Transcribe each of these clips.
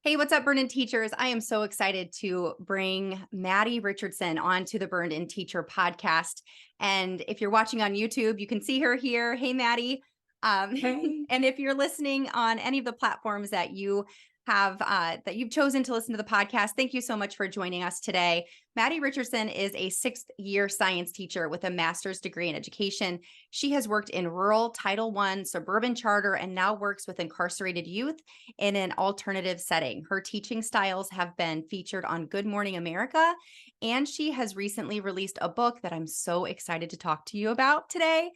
Hey, what's up, Burned In Teachers? I am so excited to bring Maddie Richardson onto the Burned In Teacher podcast. And if you're watching on YouTube, you can see her here. Hey, Maddie. Hey, And if you're listening on any of the platforms that you have, that you've chosen to listen to the podcast, thank you so much for joining us today. Maddie Richardson is a sixth-year science teacher with a master's degree in education. She has worked in rural, Title I, suburban charter, and now works with incarcerated youth in an alternative setting. Her teaching styles have been featured on Good Morning America, and she has recently released a book that I'm so excited to talk to you about today.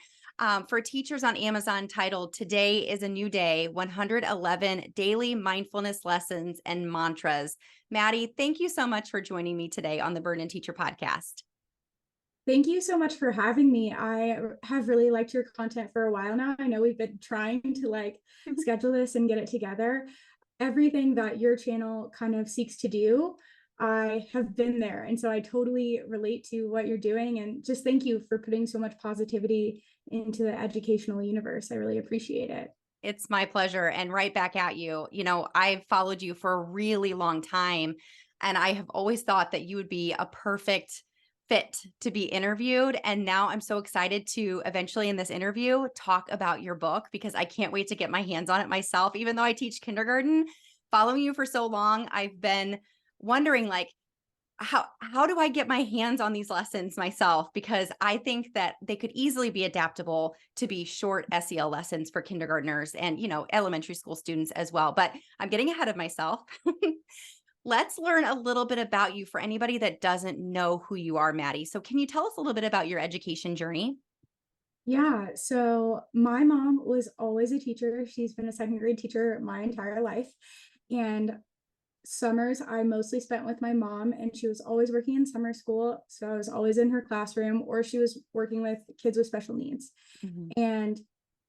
For teachers on Amazon, titled Today is a New Day, 111 Daily Mindfulness Lessons and Mantras. Maddie, thank you so much for joining me today on the Burned In Teacher podcast. thank you so much for having me. I have really liked your content for a while now. I know we've been trying to schedule this and get it together. Everything that your channel kind of seeks to do, I have been there. And so I totally relate to what you're doing. And just thank you for putting so much positivity into the educational universe. I really appreciate it. It's my pleasure. And right back at you. You know, I've followed you for a really long time, and I have always thought that you would be a perfect fit to be interviewed. And now I'm so excited to eventually in this interview talk about your book because I can't wait to get my hands on it myself. Even though I teach kindergarten, following you for so long, I've been wondering how do I get my hands on these lessons myself? Because I think that they could easily be adaptable to be short SEL lessons for kindergartners and, elementary school students as well. But I'm getting ahead of myself. Let's learn a little bit about you for anybody that doesn't know who you are, Maddie. So can you tell us a little bit about your education journey? Yeah, so my mom was always a teacher. She's been a second grade teacher my entire life. And summers I mostly spent with my mom, and she was always working in summer school. So I was always in her classroom, or she was working with kids with special needs. Mhm. And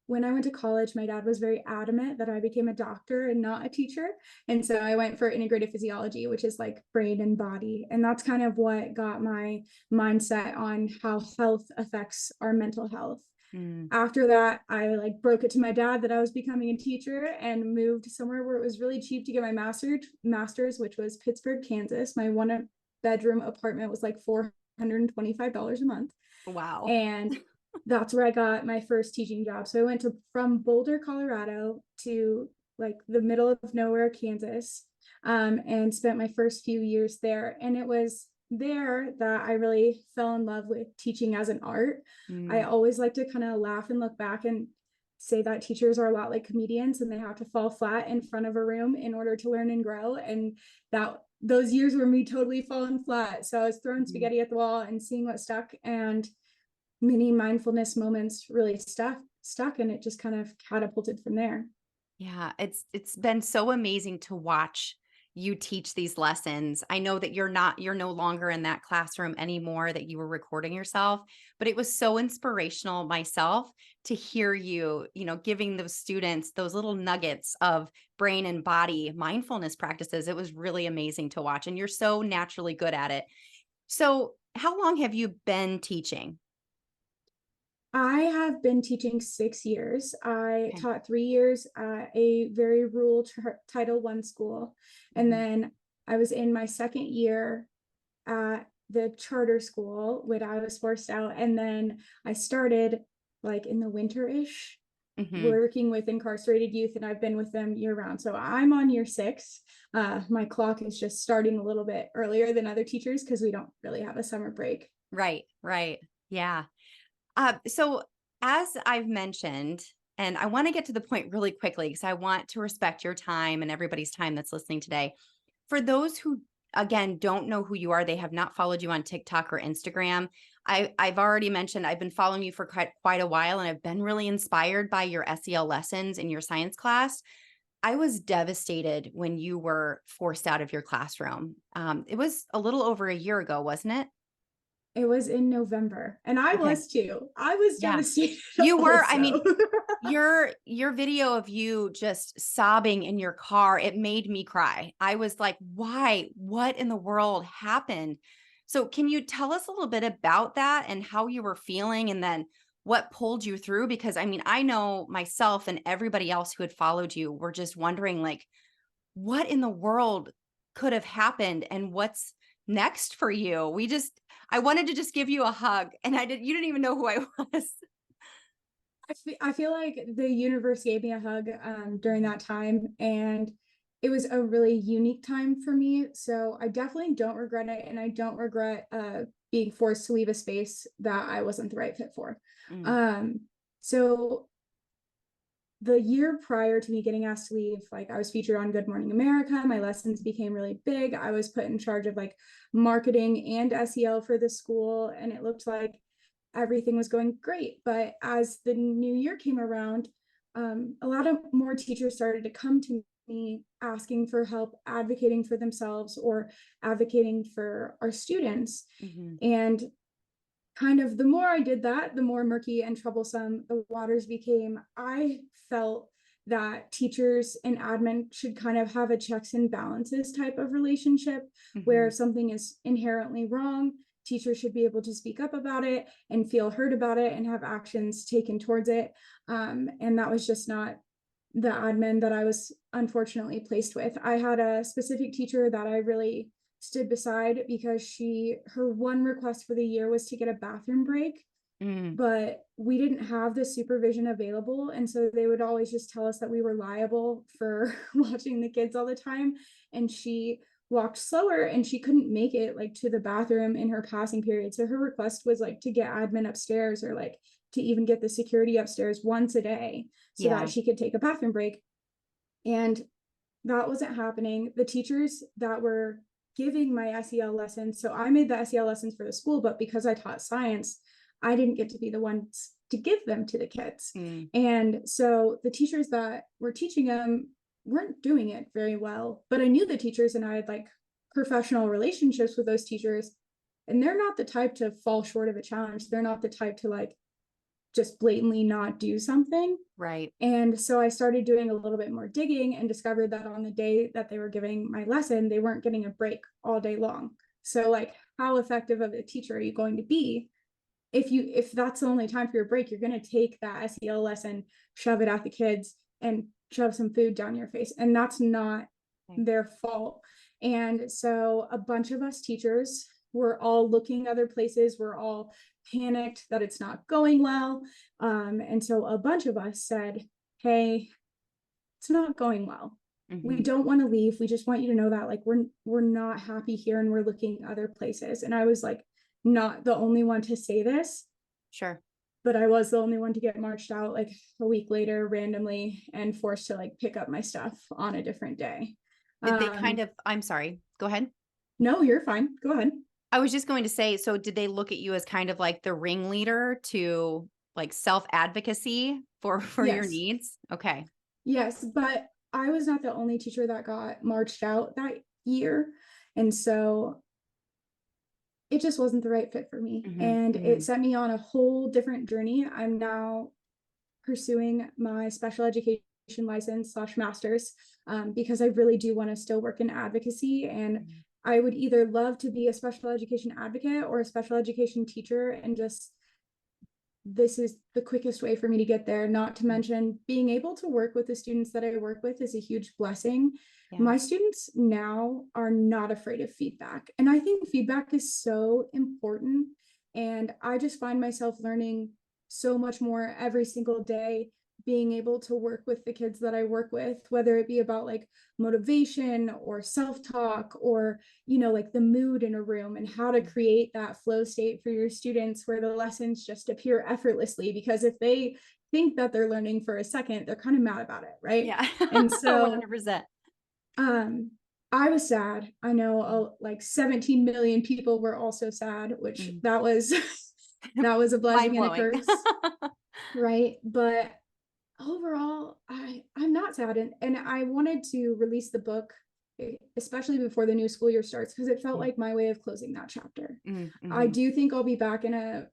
when I went to college, my dad was very adamant that I became a doctor and not a teacher. And so I went for integrative physiology, which is like brain and body. And that's kind of what got my mindset on how health affects our mental health. Mm. After that, I broke it to my dad that I was becoming a teacher and moved somewhere where it was really cheap to get my master's, which was Pittsburgh, Kansas. My one bedroom apartment was like $425 a month. Wow. And that's where I got my first teaching job. So I went from Boulder, Colorado to the middle of nowhere, Kansas, and spent my first few years there. And it was there that I really fell in love with teaching as an art. I Mm. always like to kind of laugh and look back and say that teachers are a lot like comedians, and they have to fall flat in front of a room in order to learn and grow. And that those years were me totally falling flat. So I was throwing Mhm. spaghetti at the wall and seeing what stuck, and many mindfulness moments really stuck, and it just kind of catapulted from there. Yeah, it's been so amazing to watch you teach these lessons. I know that you're no longer in that classroom anymore, that you were recording yourself, but it was so inspirational myself to hear you, giving those students those little nuggets of brain and body mindfulness practices. It was really amazing to watch, and you're so naturally good at it. So, how long have you been teaching? I have been teaching 6 years. I Okay. taught 3 years at a very rural Title I school. And Mhm. then I was in my second year at the charter school when I was forced out. And then I started in the winter-ish Mhm. working with incarcerated youth, and I've been with them year round. So I'm on year 6. My clock is just starting a little bit earlier than other teachers because we don't really have a summer break. Right, right. Yeah. So as I've mentioned, and I want to get to the point really quickly because I want to respect your time and everybody's time that's listening today. For those who, again, don't know who you are, they have not followed you on TikTok or Instagram. I've already mentioned I've been following you for quite a while, and I've been really inspired by your SEL lessons in your science class. I was devastated when you were forced out of your classroom. It was a little over a year ago, wasn't it? It was in November, and I Okay. was too. I was Yeah. devastated You were, I also. mean, your video of you just sobbing in your car, it made me cry. I was like, "Why? What in the world happened?" So, can you tell us a little bit about that and how you were feeling and then what pulled you through? Because I mean, I know myself and everybody else who had followed you were just wondering what in the world could have happened and what's next for you. I wanted to just give you a hug, and you didn't even know who I was. I feel like the universe gave me a hug during that time, and it was a really unique time for me. So I definitely don't regret it, and I don't regret being forced to leave a space that I wasn't the right fit for. Mm, Um, so the year prior to me getting asked to leave, like I was featured on Good Morning America. My lessons became really big. I was put in charge of like marketing and SEL for the school, and it looked like everything was going great. But as the new year came around, a lot of more teachers started to come to me asking for help advocating for themselves or advocating for our students. mhm, And kind of the more I did that, the more murky and troublesome the waters became. I felt that teachers and admin should kind of have a checks and balances type of relationship where mhm. if something is inherently wrong, teachers should be able to speak up about it and feel heard about it and have actions taken towards it. And that was just not the admin that I was unfortunately placed with. I had a specific teacher that I really stood beside because her one request for the year was to get a bathroom break, Mm, but we didn't have the supervision available, and so they would always just tell us that we were liable for watching the kids all the time. And she walked slower and she couldn't make it like to the bathroom in her passing period, so her request was like to get admin upstairs or like to even get the security upstairs once a day so that yeah. she could take a bathroom break. And that wasn't happening. The teachers that were giving my SEL lessons, so I made the SEL lessons for the school, but because I taught science, I didn't get to be the ones to give them to the kids. Mm, And so the teachers that were teaching them weren't doing it very well. But I knew the teachers and I had like professional relationships with those teachers. And they're not the type to fall short of a challenge. They're not the type to like just blatantly not do something. right. And so I started doing a little bit more digging and discovered that on the day that they were giving my lesson, they weren't getting a break all day long. So like how effective of a teacher are you going to be if that's the only time for your break? You're going to take that SEL lesson, shove it at the kids and shove some food down your face. And that's not Okay. their fault. And so a bunch of us teachers were all looking other places. We're all panicked that it's not going well. And so a bunch of us said, hey, it's not going well. We Mhm, don't want to leave. We just want you to know that like we're not happy here and we're looking other places. And I was like not the only one to say this, sure. but I was the only one to get marched out like a week later randomly and forced to like pick up my stuff on a different day. Did they kind Um, of I'm sorry, go ahead. no, you're fine. Go ahead. I was just going to say, so did they look at you as kind of like the ringleader to like self-advocacy for your Yes. needs? Okay. Yes, but I was not the only teacher that got marched out that year. And so it just wasn't the right fit for me. Mhm, And it mhm, set me on a whole different journey. I'm now pursuing my special education license slash master's because I really do want to still work in advocacy. And mhm, I would either love to be a special education advocate or a special education teacher and just this is the quickest way for me to get there. Not to mhm. mention being able to work with the students that I work with is a huge blessing. Yeah. My students now are not afraid of feedback. And I think feedback is so important. And I just find myself learning so much more every single day, being able to work with the kids that I work with, whether it be about like motivation or self talk or like the mood in a room and how to Mm. create that flow state for your students where the lessons just appear effortlessly. Because if they think that they're learning for a second, they're kind of mad about it, right? Yeah. And so 100%. um I was sad. I know like 17 million people were also sad, which Mm. that was that was a Mind blessing and a blowing. curse, right? But overall, I'm not sad, and I wanted to release the book, especially before the new school year starts, because it felt Mm, like my way of closing that chapter. mm, I mhm, do think I'll be back in a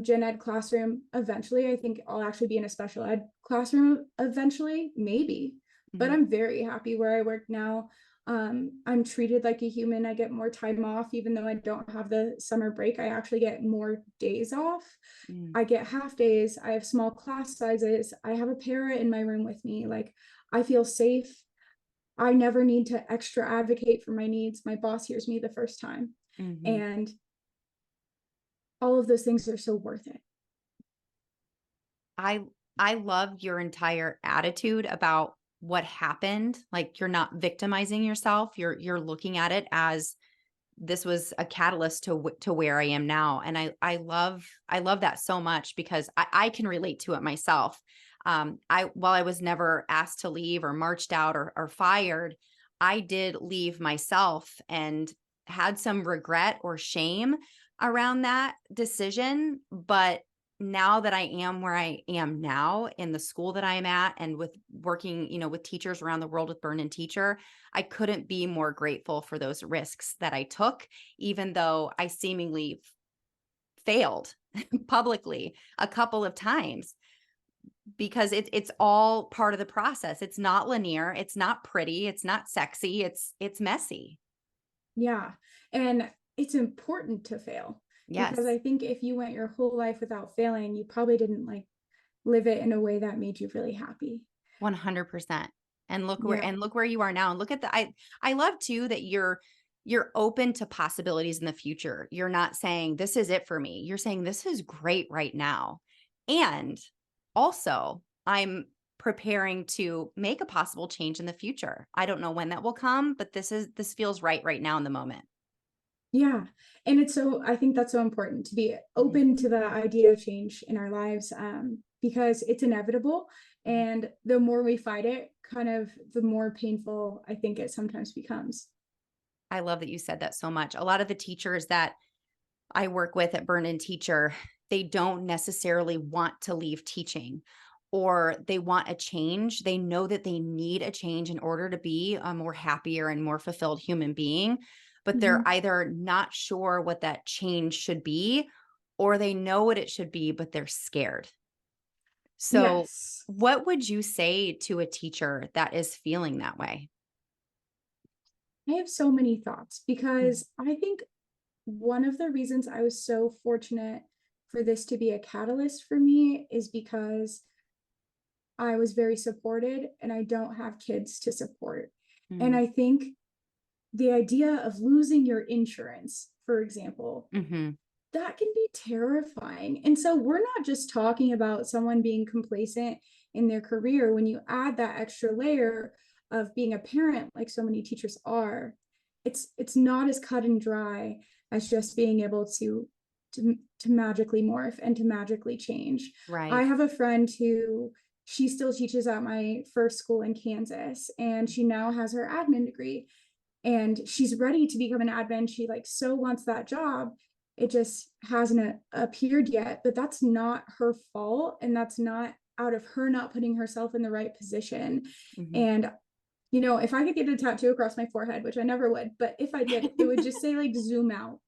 gen ed classroom eventually. I think I'll actually be in a special ed classroom eventually, maybe. But mhm, I'm very happy where I work now. I'm treated like a human. I get more time off, even though I don't have the summer break. I actually get more days off. mm. I get half days. I have small class sizes. I have a para in my room with me. Like I feel safe. I never need to extra advocate for my needs. My boss hears me the first time. Mhm. And all of those things are so worth it. I I love your entire attitude about what happened. Like you're not victimizing yourself. You're looking at it as this was a catalyst to to where I am now. And I love that so much because I can relate to it myself. I while I was never asked to leave or marched out or fired, I did leave myself and had some regret or shame around that decision. But now that I am where I am now in the school that I am at and with working, with teachers around the world with Burn and Teacher, I couldn't be more grateful for those risks that I took, even though I seemingly failed publicly a couple of times because it's all part of the process. It's not linear, it's not pretty, it's not sexy, it's messy. Yeah. And it's important to fail because Yes, I think if you went your whole life without failing, you probably didn't like live it in a way that made you really happy. 100%. Yeah. And look where you are now. And look at the I love too that you're open to possibilities in the future. You're not saying this is it for me. You're saying this is great right now. And also, I'm preparing to make a possible change in the future. I don't know when that will come, but this feels right now in the moment. Yeah. And it's so, I think that's so important to be Mhm, open to the idea of change in our lives, because it's inevitable. mhm. And the more we fight it, kind of the more painful I think it sometimes becomes. I love that you said that so much. A lot of the teachers that I work with at Burn and Teacher, they don't necessarily want to leave teaching or they want a change. They know that they need a change in order to be a more happier and more fulfilled human being, but they're Mhm. either not sure what that change should be or they know what it should be, but they're scared. So, Yes. what would you say to a teacher that is feeling that way? I have so many thoughts Mhm, because I think one of the reasons I was so fortunate for this to be a catalyst for me is because I was very supported and I don't have kids to support. And mm, I think the idea of losing your insurance, for example, mhm, that can be terrifying. And so we're not just talking about someone being complacent in their career. When you add that extra layer of being a parent, like so many teachers are, it's not as cut and dry as just being able to magically morph and to magically change. I right. have a friend who she still teaches at my first school in Kansas, and she now has her admin degree and she's ready to become an admin. She like so wants that job. It just hasn't appeared yet, but that's not her fault. And that's not out of her not putting herself in the right position. Mhm. And, if I could get a tattoo across my forehead, which I never would, but if I did, it would just say like zoom out,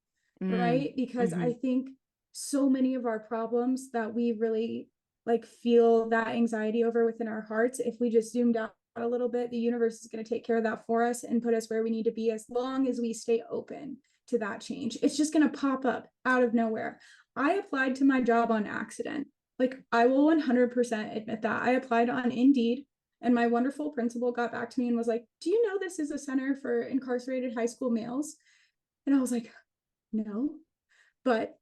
Mm, right? Because I mhm. think so many of our problems that we really like feel that anxiety over within our hearts, if we just zoomed out a little bit, the universe is going to take care of that for us and put us where we need to be as long as we stay open to that change. It's just going to pop up out of nowhere. I applied to my job on accident. Like, I will 100% admit that. I applied on Indeed, and my wonderful principal got back to me and was like, "Do you know this is a center for incarcerated high school males?" And I was like, "No, but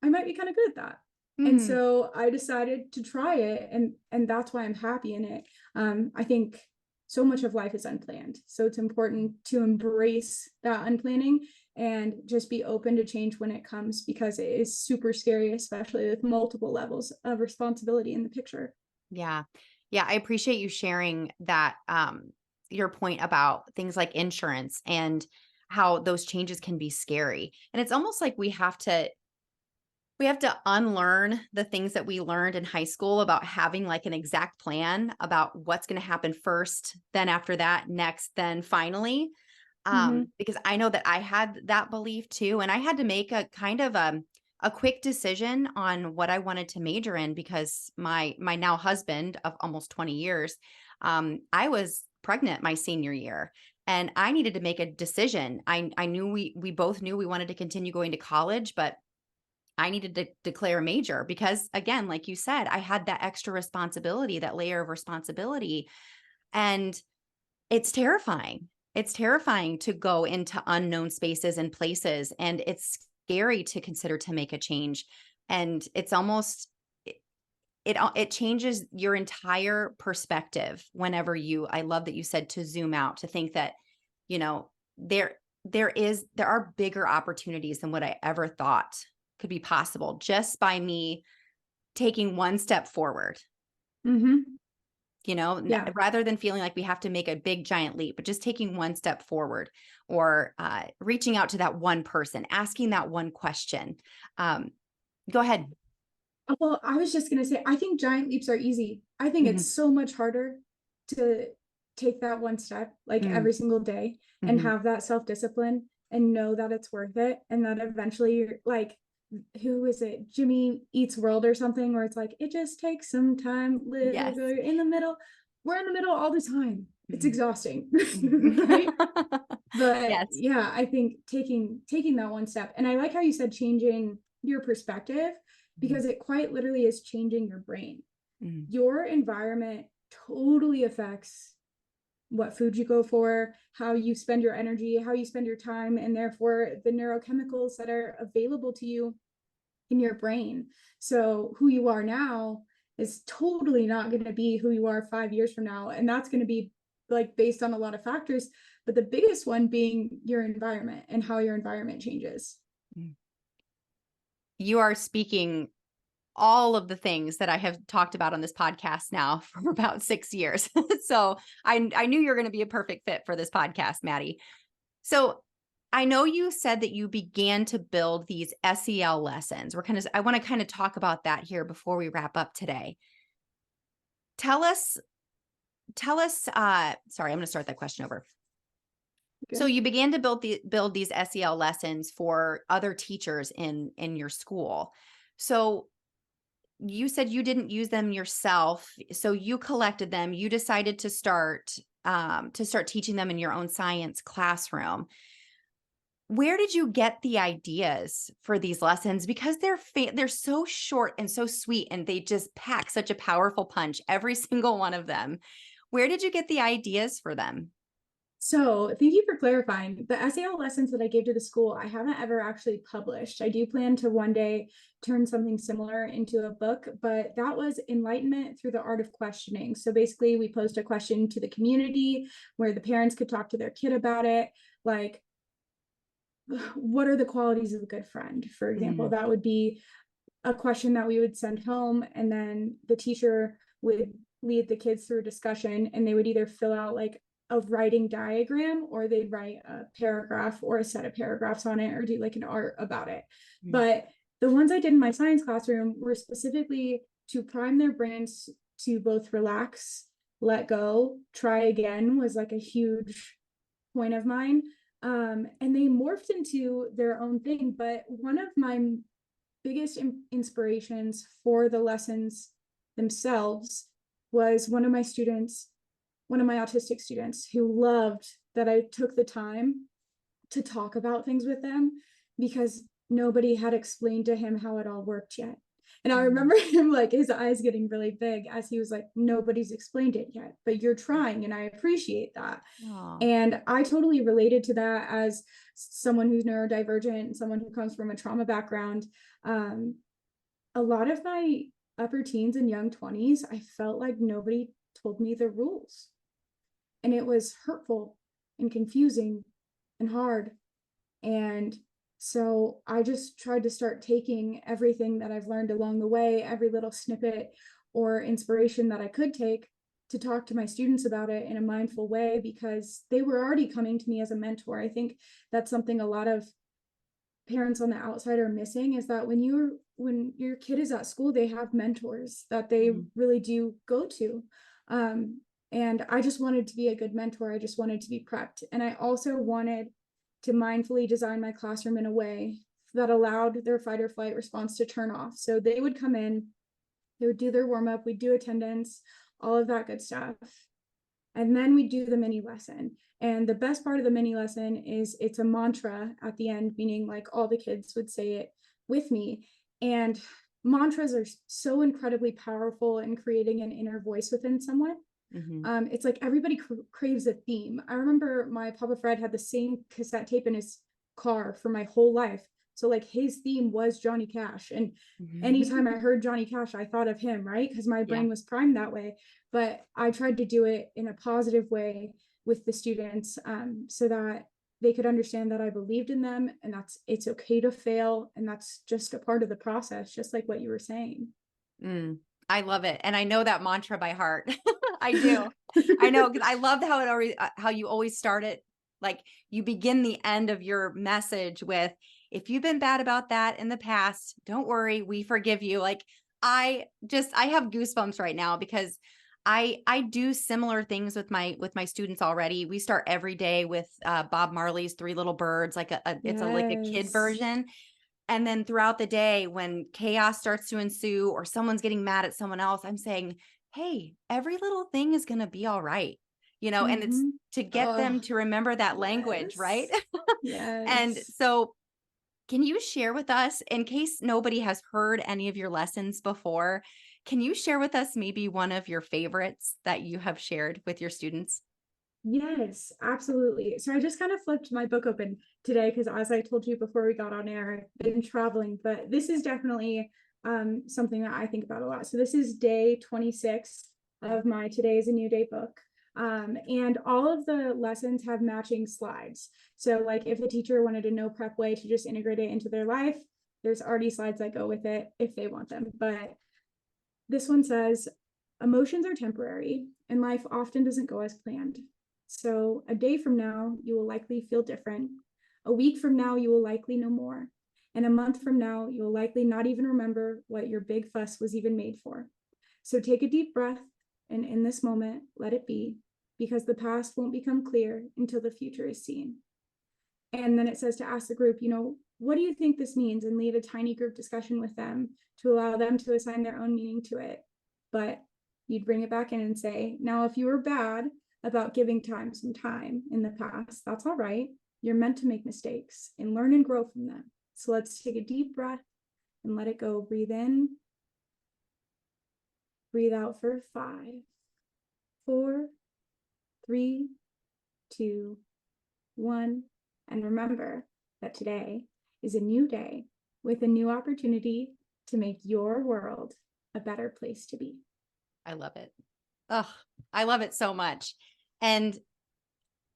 I might be kind of good at that." And Mm. so I decided to try it, and that's why I'm happy in it. I think so much of life is unplanned. So it's important to embrace that unplanning and just be open to change when it comes because it is super scary, especially with multiple levels of responsibility in the picture. Yeah. Yeah, I appreciate you sharing that, your point about things like insurance and how those changes can be scary. And it's almost like we have to unlearn the things that we learned in high school about having like an exact plan about what's going to happen first, then after that, next, then finally. Mm-hmm. Because I know that I had that belief too, and I had to make a kind of a quick decision on what I wanted to major in because my now husband of almost 20 years, I was pregnant my senior year, and I needed to make a decision. I knew we both knew we wanted to continue going to college, but I needed to declare a major because again, like you said, I had that extra responsibility, that layer of responsibility, and It's terrifying. It's terrifying to go into unknown spaces and places, and it's scary to consider to make a change. And it's almost it changes your entire perspective whenever you I love that you said to zoom out, to think that, you know, there are bigger opportunities than what I ever thought could be possible just by me taking one step forward. Mm-hmm. Yeah. Rather than feeling like we have to make a big giant leap, but just taking one step forward, or reaching out to that one person, asking that one question. Go ahead. Well, I was just going to say, I think giant leaps are easy. I think it's Mhm. so much harder to take that one step, like Mm, every single day, and mhm. have that self-discipline and know that it's worth it. And that eventually you're like, who is it? Jimmy Eats World or something, where it's like, it just takes some time, Yes. in the middle. We're in the middle all the time. It's Mhm. exhausting, Mhm. right? But Yes. yeah, I think taking that one step. And I like how you said changing your perspective, Mhm. because it quite literally is changing your brain. Mhm. Your environment totally affects what food you go for, how you spend your energy, how you spend your time, and therefore the neurochemicals that are available to you in your brain. So who you are now is totally not going to be who you are 5 years from now. And that's going to be like based on a lot of factors, but the biggest one being your environment and how your environment changes. Mhm. You are speaking all of the things that I have talked about on this podcast now for about 6 years. So I knew you were going to be a perfect fit for this podcast, Maddie. So I know you said that you began to build these SEL lessons. I want to kind of talk about that here before we wrap up today. Tell us, sorry, I'm going to start that question over. So Okay. you began to build these SEL lessons for other teachers in your school. So you said you didn't use them yourself. So you collected them. You decided to start teaching them in your own science classroom. Where did you get the ideas for these lessons? Because they're so short and so sweet, and they just pack such a powerful punch, every single one of them. Where did you get the ideas for them? So thank you for clarifying. The SAL lessons that I gave to the school, I haven't ever actually published. I do plan to one day turn something similar into a book, but that was enlightenment through the art of questioning. So basically, we posed a question to the community where the parents could talk to their kid about it, like, what are the qualities of a good friend? For example, Mm, that would be a question that we would send home, and then the teacher would lead the kids through a discussion, and they would either fill out like a writing diagram, or they'd write a paragraph or a set of paragraphs on it, or do like an art about it. mm, But the ones I did in my science classroom were specifically to prime their brains to both relax, let go, try again was like a huge point of mine. And they morphed into their own thing. But one of my biggest inspirations for the lessons themselves was one of my autistic students, who loved that I took the time to talk about things with them, because nobody had explained to him how it all worked yet. And I mm. remember him, like, his eyes getting really big as he was like, nobody's explained it yet, but you're trying, and I appreciate that. Aw. And I totally related to that as someone who's neurodivergent and someone who comes from a trauma background. Um, a lot of my upper teens and young 20s, I felt like nobody told me the rules. And it was hurtful and confusing and hard. And so I just tried to start taking everything that I've learned along the way, every little snippet or inspiration that I could take, to talk to my students about it in a mindful way, because they were already coming to me as a mentor. I think that's something a lot of parents on the outside are missing, is that when your kid is at school, they have mentors that they Mhm. really do go to. And I just wanted to be a good mentor. I just wanted to be prepped, and I also wanted to mindfully design my classroom in a way that allowed their fight or flight response to turn off. So they would come in, they would do their warm up, we'd do attendance, all of that good stuff, and then we do the mini lesson. And the best part of the mini lesson is it's a mantra at the end, meaning like all the kids would say it with me. And mantras are so incredibly powerful in creating an inner voice within someone. It's like everybody craves a theme. I remember my Papa Fred had the same cassette tape in his car for my whole life. So like his theme was Johnny Cash. And anytime I heard Johnny Cash, I thought of him, right? Because my Yeah. brain was primed that way. But I tried to do it in a positive way with the students, so that they could understand that I believed in them, and it's okay to fail. And that's just a part of the process, just like what you were saying. Mm, I love it. And I know that mantra by heart. I do. I know, because I love how it already, how you always start it. Like you begin the end of your message with, if you've been bad about that in the past, don't worry, we forgive you. Like I have goosebumps right now because I do similar things with my students already. We start every day with Bob Marley's Three Little Birds, like it's a like a kid Yes. version. And then throughout the day, when chaos starts to ensue or someone's getting mad at someone else, I'm saying, hey, every little thing is going to be all right. And it's Mm-hmm. to get Oh, them to remember that language, right? yes. And Yes. so, can you share with us, in case nobody has heard any of your lessons before, can you share with us maybe one of your favorites that you have shared with your students? Yes, absolutely. So I just kind of flipped my book open today because, as I told you before we got on air, I've been traveling, but this is definitely something that I think about a lot. So this is day 26 Okay. of my Today is a New Day book. And all of the lessons have matching slides. So like if a teacher wanted a no prep way to just integrate it into their life, there's already slides that go with it if they want them. But this one says, emotions are temporary and life often doesn't go as planned. So a day from now, you will likely feel different. A week from now, you will likely know more. And a month from now, you will likely not even remember what your big fuss was even made for. So take a deep breath and in this moment, let it be, because the past won't become clear until the future is seen. And then it says to ask the group, what do you think this means? And lead a tiny group discussion with them to allow them to assign their own meaning to it. But you'd bring it back in and say, now, if you were bad about giving time some time in the past, that's all right. You're meant to make mistakes and learn and grow from them. So let's take a deep breath and let it go. Breathe in, breathe out for 5, 4, 3, 2, 1. And remember that today is a new day with a new opportunity to make your world a better place to be. I love it. Oh, I love it so much. And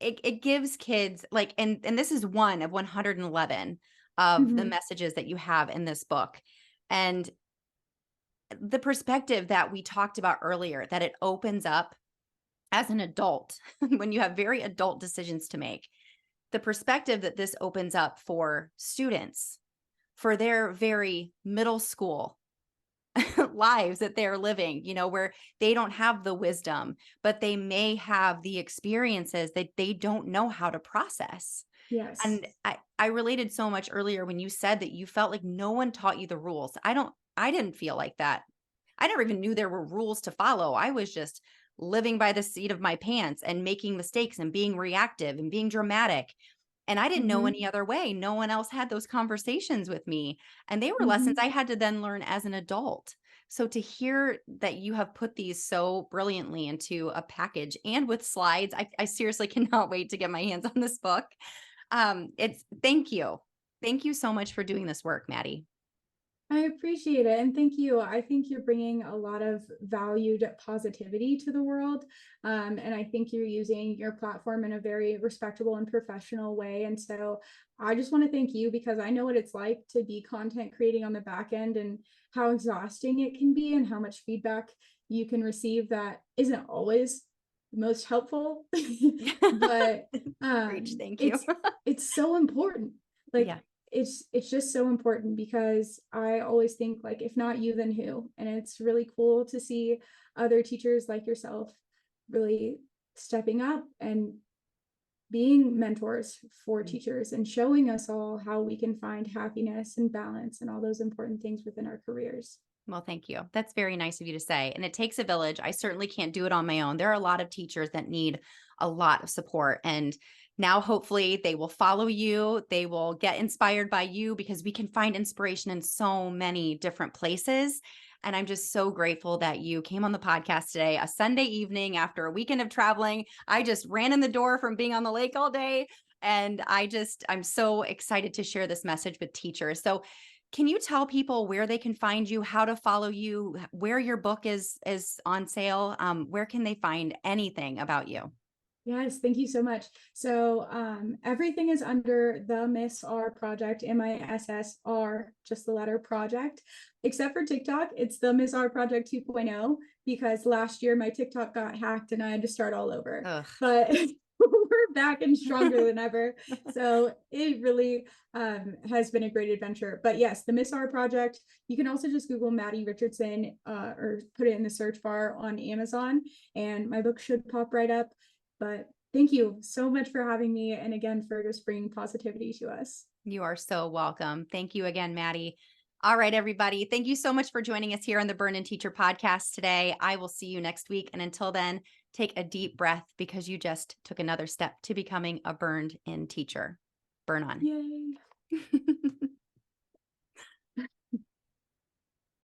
it gives kids like, and this is one of 111 of the Mm-hmm. messages that you have in this book. And the perspective that we talked about earlier, that it opens up as an adult when you have very adult decisions to make, the perspective that this opens up for students, for their very middle school lives that they're living, where they don't have the wisdom, but they may have the experiences that they don't know how to process. Yes. And I related so much earlier when you said that you felt like no one taught you the rules. I didn't feel like that. I never even knew there were rules to follow. I was just living by the seat of my pants and making mistakes and being reactive and being dramatic. And I didn't know Mm-hmm. any other way. No one else had those conversations with me. And they were Mm-hmm. lessons I had to then learn as an adult. So to hear that you have put these so brilliantly into a package and with slides, I seriously cannot wait to get my hands on this book. It's thank you. Thank you so much for doing this work, Maddie. I appreciate it. And thank you. I think you're bringing a lot of valued positivity to the world. And I think you're using your platform in a very respectable and professional way. And so I just want to thank you because I know what it's like to be content creating on the back end and how exhausting it can be and how much feedback you can receive that isn't always the most helpful. But Preach, thank you. it's so important. Like Yeah. it's just so important because I always think like if not you then who, and it's really cool to see other teachers like yourself really stepping up and being mentors for teachers and showing us all how we can find happiness and balance and all those important things within our careers. Well, thank you. That's very nice of you to say. And it takes a village. I certainly can't do it on my own. There are a lot of teachers that need a lot of support. And now, hopefully, they will follow you. They will get inspired by you because we can find inspiration in so many different places. And I'm just so grateful that you came on the podcast today, a Sunday evening after a weekend of traveling. I just ran in the door from being on the lake all day. And I'm so excited to share this message with teachers. So can you tell people where they can find you, how to follow you, where your book is on sale? Where can they find anything about you? Yes, thank you so much. So everything is under the Miss R Project, MISSR, just the letter project, except for TikTok. It's the Miss R Project 2.0 because last year my TikTok got hacked and I had to start all over. Ugh. But we're back and stronger than ever. So it really has been a great adventure. But yes, the Miss R Project. You can also just Google Maddie Richardson or put it in the search bar on Amazon, and my book should pop right up. But thank you so much for having me. And again, for just bringing positivity to us. You are so welcome. Thank you again, Maddie. All right, everybody. Thank you so much for joining us here on the Burn In Teacher podcast today. I will see you next week. And until then, take a deep breath because you just took another step to becoming a burned in teacher. Burn on. Yay.